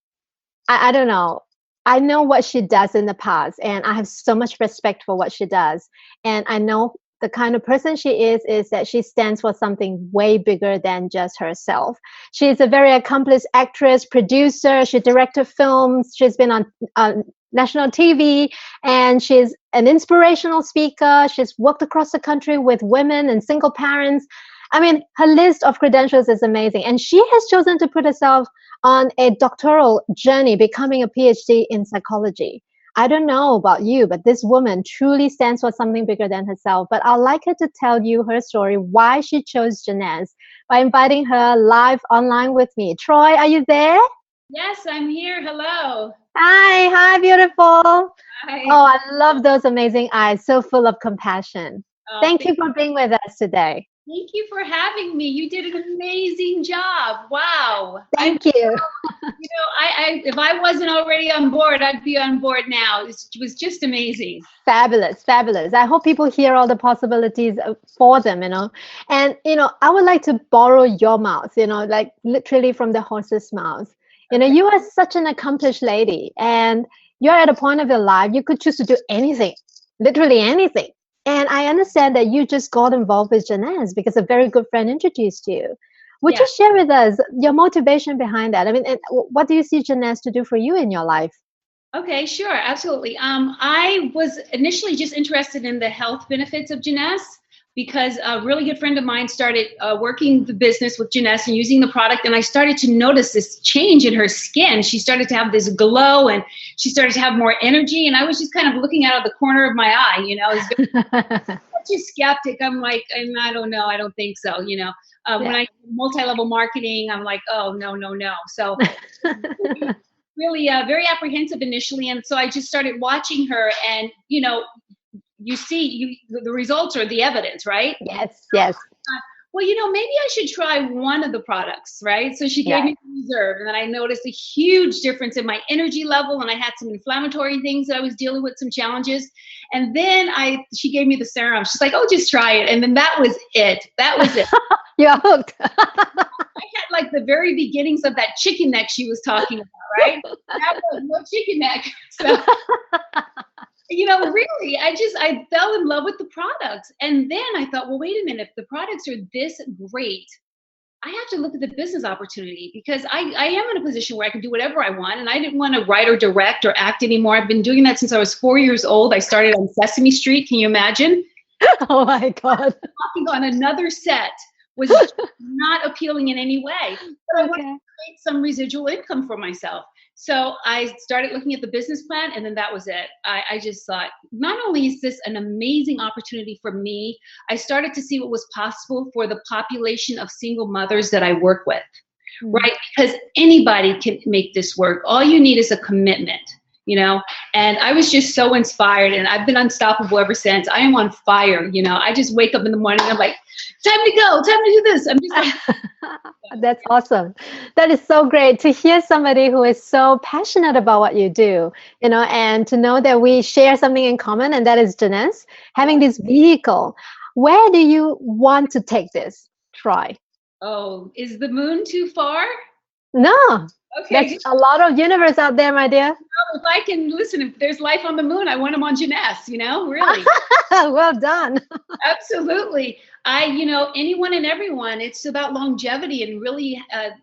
I don't know. I know what she does in the past, and I have so much respect for what she does. And I know the kind of person she is that she stands for something way bigger than just herself. She's a very accomplished actress, producer. She directed films. She's been on national TV, and she's an inspirational speaker. She's worked across the country with women and single parents. I mean, her list of credentials is amazing, and she has chosen to put herself on a doctoral journey, becoming a PhD in psychology. I don't know about you, but this woman truly stands for something bigger than herself. But I'd like her to tell you her story, why she chose Jeunesse, by inviting her live online with me. Troy, are you there? Yes, I'm here. Hello. Hi, beautiful. Hi. Oh, I love those amazing eyes, so full of compassion. Thank you for being with us today. Thank you for having me. You did an amazing job. Wow. Thank you. You know, I if I wasn't already on board, I'd be on board now. It was just amazing. Fabulous, fabulous. I hope people hear all the possibilities for them, And, I would like to borrow your mouth, like literally from the horse's mouth. You are such an accomplished lady, and you're at a point of your life, you could choose to do anything, literally anything. And I understand that you just got involved with Jeunesse because a very good friend introduced you. Would you share with us your motivation behind that? I mean, and what do you see Jeunesse to do for you in your life? Okay, sure, absolutely. I was initially just interested in the health benefits of Jeunesse because a really good friend of mine started working the business with Jeunesse and using the product, and I started to notice this change in her skin. She started to have this glow, and she started to have more energy, and I was just kind of looking out of the corner of my eye, such a skeptic. I'm like, I don't know, I don't think so, When I multi-level marketing, I'm like, oh, no. So really very apprehensive initially, and so I just started watching her, and you see the results are the evidence, right? Yes. Well, maybe I should try one of the products, right? So she gave me the Reserve, and then I noticed a huge difference in my energy level, and I had some inflammatory things that I was dealing with, some challenges. And then she gave me the serum. She's like, oh, just try it. And then that was it. You're hooked. I had like the very beginnings of that chicken neck she was talking about, right? That was no chicken neck. So, really, I fell in love with the products. And then I thought, well, wait a minute, if the products are this great, I have to look at the business opportunity because I am in a position where I can do whatever I want. And I didn't want to write or direct or act anymore. I've been doing that since I was 4 years old. I started on Sesame Street. Can you imagine? Oh my God. Walking on another set was not appealing in any way. But I wanted to create some residual income for myself. So I started looking at the business plan, and then that was it. I just thought, not only is this an amazing opportunity for me, I started to see what was possible for the population of single mothers that I work with, right? Because anybody can make this work. All you need is a commitment. And I was just so inspired, and I've been unstoppable ever since. I am on fire. I just wake up in the morning. I'm like, time to go, time to do this. I'm just like, that's awesome. That is so great to hear somebody who is so passionate about what you do, and to know that we share something in common, and that is Jeunesse, having this vehicle. Where do you want to take this? Troy? Oh, is the moon too far? No. Okay. There's a lot of universe out there, my dear. Well, if I can listen, if there's life on the moon, I want them on Jeunesse, really. Well done. Absolutely. Anyone and everyone, it's about longevity and really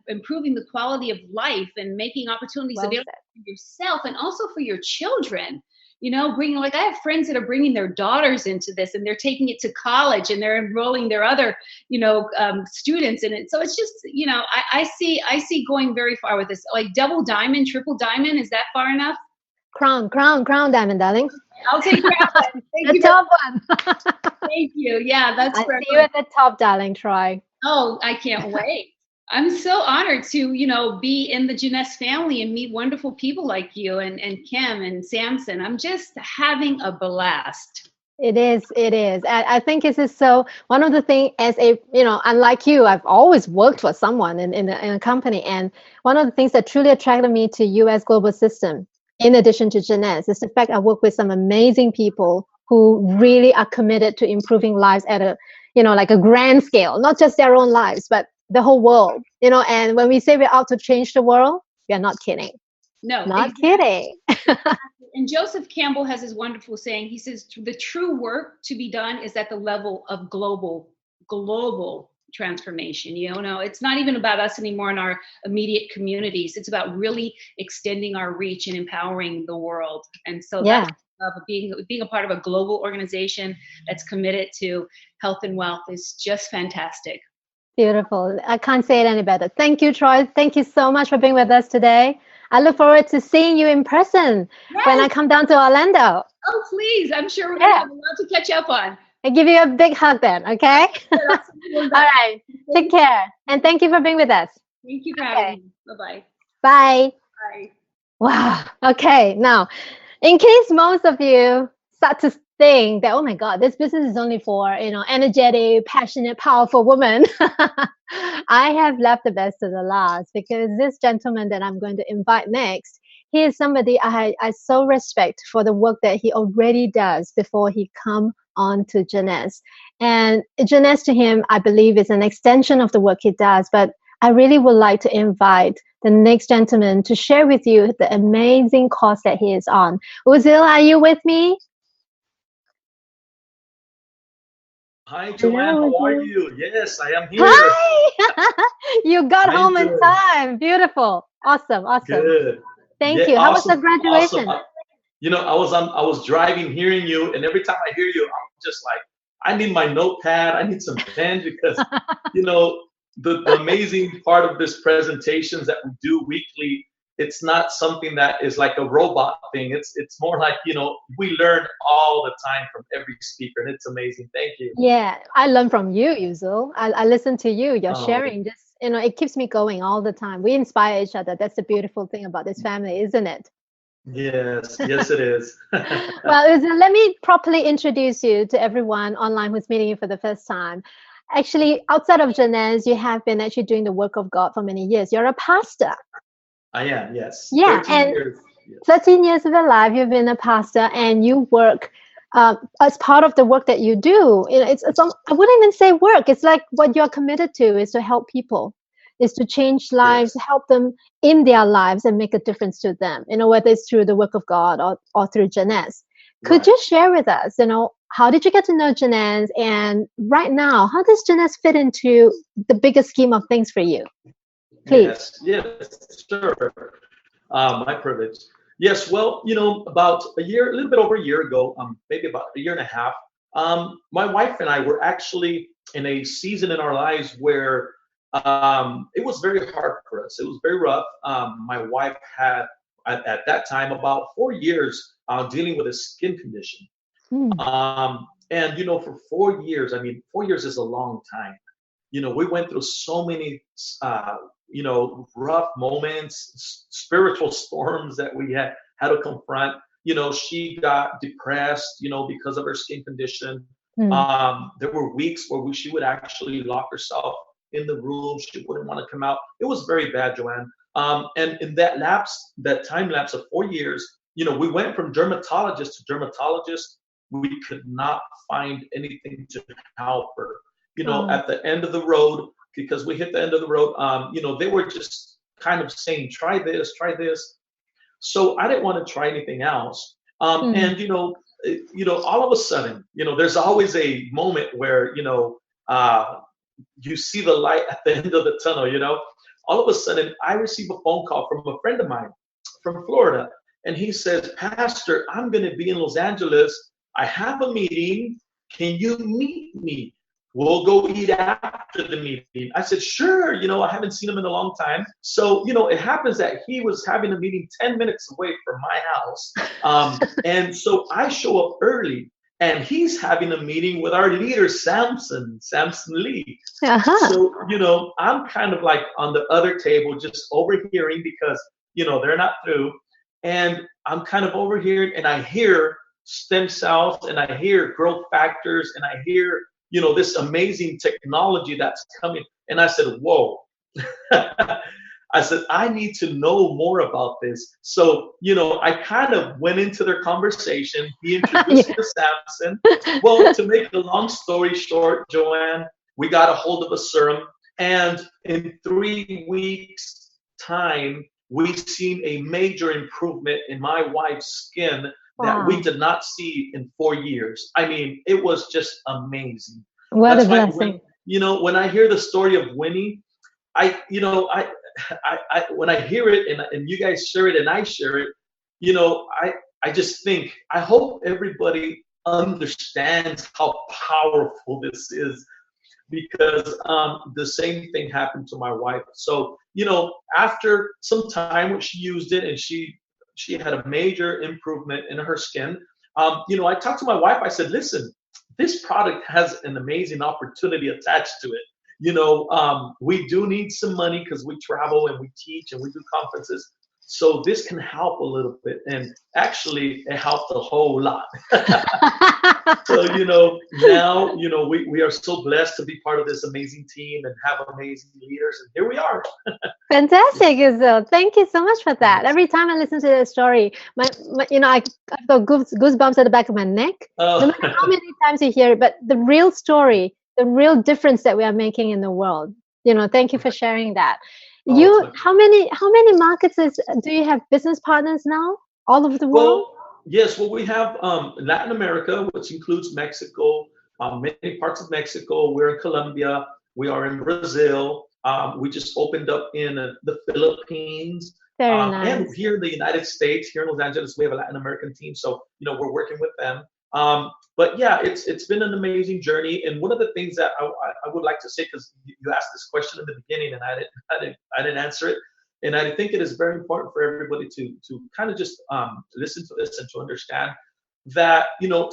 improving the quality of life and making opportunities available for yourself and also for your children. I have friends that are bringing their daughters into this, and they're taking it to college, and they're enrolling their other, students in it. So it's just, I see going very far with this, like double diamond, triple diamond. Is that far enough? Crown diamond, darling. I'll take crown. The top one. Thank you. Yeah, that's. I see you at the top, darling. Troy. Oh, I can't wait. I'm so honored to, be in the Jeunesse family and meet wonderful people like you and Kim and Samson. I'm just having a blast. It is. I think this is so, one of the things as a, unlike you, I've always worked for someone in a company. And one of the things that truly attracted me to US global system, in addition to Jeunesse, is the fact I work with some amazing people who really are committed to improving lives at a, like a grand scale, not just their own lives, but the whole world, and when we say we're out to change the world, we are not kidding. No, not exactly. kidding. And Joseph Campbell has this wonderful saying. He says, the true work to be done is at the level of global transformation. It's not even about us anymore in our immediate communities. It's about really extending our reach and empowering the world. And so that's being a part of a global organization that's committed to health and wealth is just fantastic. Beautiful. I can't say it any better. Thank you, Troy. Thank you so much for being with us today. I look forward to seeing you in person when I come down to Orlando. Oh, please. I'm sure we're going to have a lot to catch up on. I'll give you a big hug then, okay? All right. Take care. And thank you for being with us. Thank you for having me. Bye-bye. Bye. Bye. Wow. Okay. Now, in case most of you start to think that, oh my God, this business is only for, energetic, passionate, powerful women, I have left the best to the last, because this gentleman that I'm going to invite next, he is somebody I so respect for the work that he already does before he come on to Jeunesse. And Jeunesse to him, I believe, is an extension of the work he does. But I really would like to invite the next gentleman to share with you the amazing cause that he is on. Uzil, are you with me? Hi, Joanne. How are you? Yes, I am here. Hi! You got home in time. Beautiful. Awesome. Good. Thank you. How was the graduation? Awesome. I was driving, hearing you, and every time I hear you, I'm just like, I need my notepad. I need some pen, because, the amazing part of this presentations that we do weekly, it's not something that is like a robot thing. It's more like, we learn all the time from every speaker, and it's amazing. Thank you. Yeah, I learn from you, Yuzul. I listen to you. You're sharing. Just, it keeps me going all the time. We inspire each other. That's the beautiful thing about this family, isn't it? Yes, it is. Well, Yuzul, let me properly introduce you to everyone online who's meeting you for the first time. Actually, outside of Jeunesse, you have been actually doing the work of God for many years. You're a pastor. I am, yes. Yeah, 13 years. Yes. 13 years of your life, you've been a pastor, and you work as part of the work that you do. I wouldn't even say work. It's like what you're committed to is to help people, is to change lives, help them in their lives and make a difference to them, whether it's through the work of God or through Jeunesse. Could you share with us, how did you get to know Jeunesse? And right now, how does Jeunesse fit into the bigger scheme of things for you? Please. Yes, sure. My privilege. Yes, well, about a little bit over a year ago, maybe about a year and a half, my wife and I were actually in a season in our lives where it was very hard for us. It was very rough. My wife had, at that time, about 4 years dealing with a skin condition. And, for 4 years, 4 years is a long time. We went through so many, rough moments, spiritual storms that we had to confront. She got depressed, because of her skin condition. There were weeks where she would actually lock herself in the room. She wouldn't want to come out. It was very bad, Joanne. And in that time lapse of 4 years, we went from dermatologist to dermatologist. We could not find anything to help her. At the end of the road, because we hit the end of the road, they were just kind of saying, try this. So I didn't want to try anything else. And, all of a sudden, there's always a moment where, you see the light at the end of the tunnel, all of a sudden I receive a phone call from a friend of mine from Florida. And he says, Pastor, I'm going to be in Los Angeles. I have a meeting. Can you meet me? We'll go eat after the meeting. I said, sure. I haven't seen him in a long time. So, it happens that he was having a meeting 10 minutes away from my house. And so I show up early, and he's having a meeting with our leader, Samson Lee. So, I'm kind of like on the other table, just overhearing, because, they're not through. And I'm kind of overhearing, and I hear stem cells, and I hear growth factors, and I hear, this amazing technology that's coming. And I said, whoa. I said, I need to know more about this. So, I kind of went into their conversation. He introduced me to Samson. Well, to make a long story short, Joanne, we got a hold of a serum. And in 3 weeks' time, we've seen a major improvement in my wife's skin that we did not see in 4 years. I mean, it was just amazing. What a blessing. When I hear the story of Winnie, I when I hear it and you guys share it and I share it, I just think, I hope everybody understands how powerful this is, because the same thing happened to my wife. So, after some time when she used it and she had a major improvement in her skin, I talked to my wife. I said, listen, this product has an amazing opportunity attached to it. We do need some money because we travel and we teach and we do conferences. So this can help a little bit. And actually, it helped a whole lot. So, now, we are so blessed to be part of this amazing team and have amazing leaders. And here we are. Fantastic, Uzil. Thank you so much for that. Every time I listen to the story, I've got goosebumps at the back of my neck. No matter how many times you hear it, but the real story, the real difference that we are making in the world. Thank you for sharing that. How many markets do you have business partners now all over the world? Yes, we have Latin America, which includes Mexico, many parts of Mexico. We're in Colombia. We are in Brazil. We just opened up in the Philippines. Very nice. And here in the United States, here in Los Angeles, we have a Latin American team. So, we're working with them. But yeah, it's been an amazing journey. And one of the things that I would like to say, because you asked this question in the beginning and I didn't answer it. And I think it is very important for everybody to kind of just listen to this and to understand that,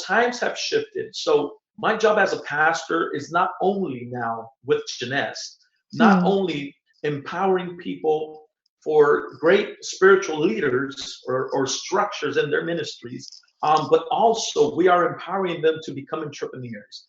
times have shifted. So my job as a pastor is not only now with Jeunesse, not only empowering people for great spiritual leaders or structures in their ministries, but also we are empowering them to become entrepreneurs.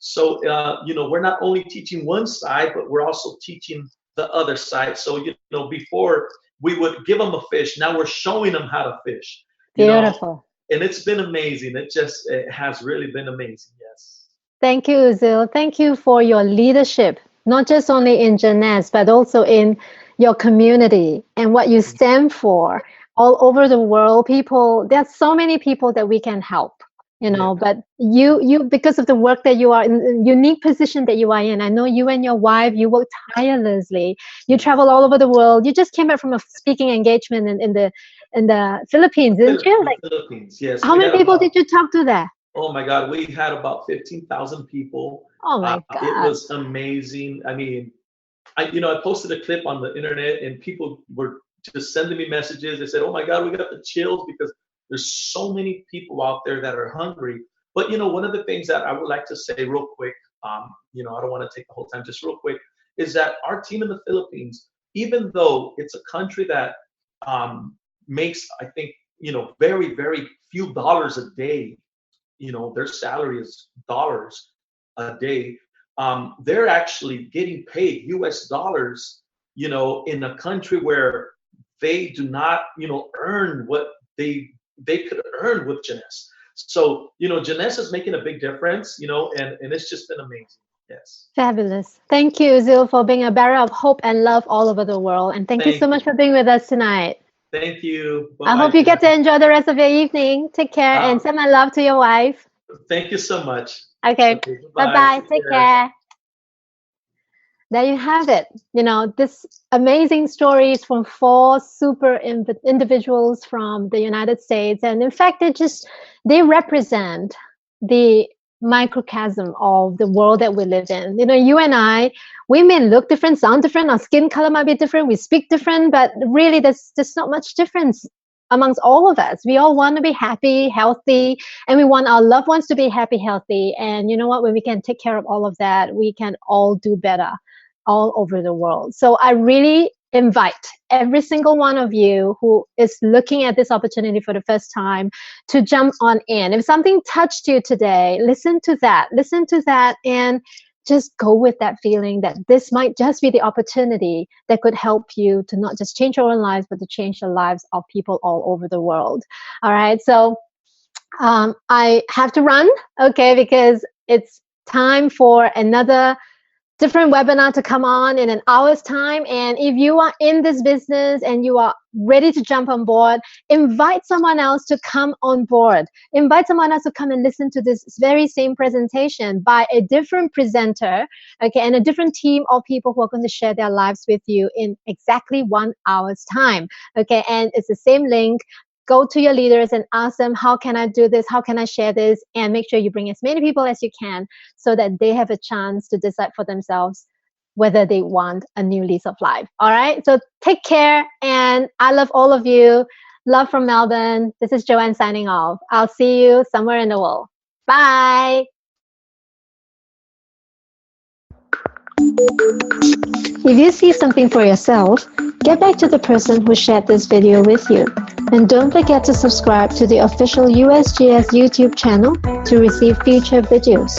So we're not only teaching one side, but we're also teaching the other side. So before we would give them a fish, now we're showing them how to fish. Beautiful. And it's been amazing. It has really been amazing. Yes. Thank you, Uzil. Thank you for your leadership, not just only in Jeunesse, but also in your community and what you stand for all over the world. There's so many people that we can help, but you, because of the work that you are in, the unique position that you are in, I know you and your wife, you work tirelessly. You travel all over the world. You just came back from a speaking engagement in the Philippines, didn't you? Philippines, yes. How many people did you talk to there? Oh my God, we had about 15,000 people. Oh my God. It was amazing. I mean, I posted a clip on the internet and people were just sending me messages. They said, oh my God, we got the chills because there's so many people out there that are hungry. But, one of the things that I would like to say real quick, I don't want to take the whole time, just real quick, is that our team in the Philippines, even though it's a country that makes, I think, very, very few dollars a day, their salary is dollars a day. They're actually getting paid US dollars, in a country where they do not, earn what they could earn with Jeunesse. So, Jeunesse is making a big difference, and it's just been amazing. Yes. Fabulous. Thank you, Uzil, for being a bearer of hope and love all over the world. And thank you so much for being with us tonight. Thank you. Bye-bye. I hope you get to enjoy the rest of your evening. Take care and send my love to your wife. Thank you so much. Okay. Bye-bye. Take care. There you have it. This amazing stories from 4 super individuals from the United States. And in fact, they represent the microcosm of the world that we live in. You and I, we may look different, sound different, our skin color might be different, we speak different, but really there's not much difference amongst all of us. We all want to be happy, healthy, and we want our loved ones to be happy, healthy. And you know what? When we can take care of all of that, we can all do better all over the world. So I really invite every single one of you who is looking at this opportunity for the first time to jump on in. If something touched you today, listen to that and just go with that feeling that this might just be the opportunity that could help you to not just change your own lives, but to change the lives of people all over the world. All right. So I have to run, okay, because it's time for another different webinar to come on in an hour's time. And if you are in this business and you are ready to jump on board, invite someone else to come on board. Invite someone else to come and listen to this very same presentation by a different presenter, okay, and a different team of people who are going to share their lives with you in exactly 1 hour's time, okay. And it's the same link. Go to your leaders and ask them, how can I do this? How can I share this? And make sure you bring as many people as you can so that they have a chance to decide for themselves whether they want a new lease of life. All right. So take care. And I love all of you. Love from Melbourne. This is Joanne signing off. I'll see you somewhere in the world. Bye. If you see something for yourself, get back to the person who shared this video with you. And don't forget to subscribe to the official USGS YouTube channel to receive future videos.